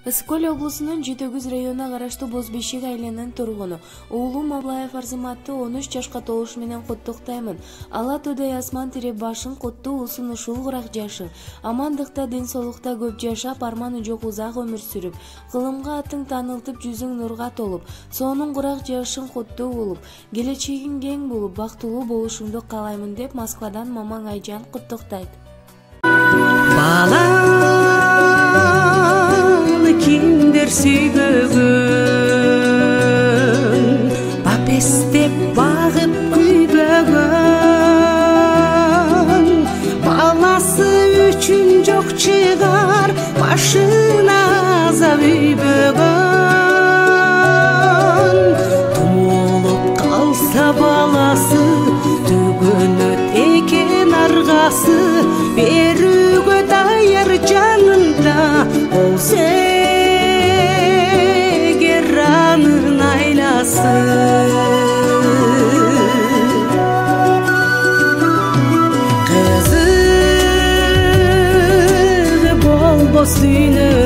Ысык-Көл облусунун Жетөгүз районуна караштуу Бозбешик айылынын тургуну уулум Аблаев Арзыматты 13 жашка толушу менен куттуктаймын. Ала Тодай асман тире башың куттуу улсун ушул курак жашы. Амандыкта, ден соолукта көп жашап, арманы жок узак өмүр сүрүп, кылымга атың таанылтып, жүзүң нурга толуп, сонун курак жашың куттуу болуп, келечегиң кең болуп, бактылуу болушуңду каалаймын деп Москвадан Мамаң Айжан куттуктайт. Kimdir süybөгөн, бапестеп багып күйбөгөн, баласы үчүн жок чыгар, башына азап үйбөгөн. Тумулуп калса баласы, төгөнөт экен аргасы, берүүгө даяр жанында болсо кызыгы болбос дүйнө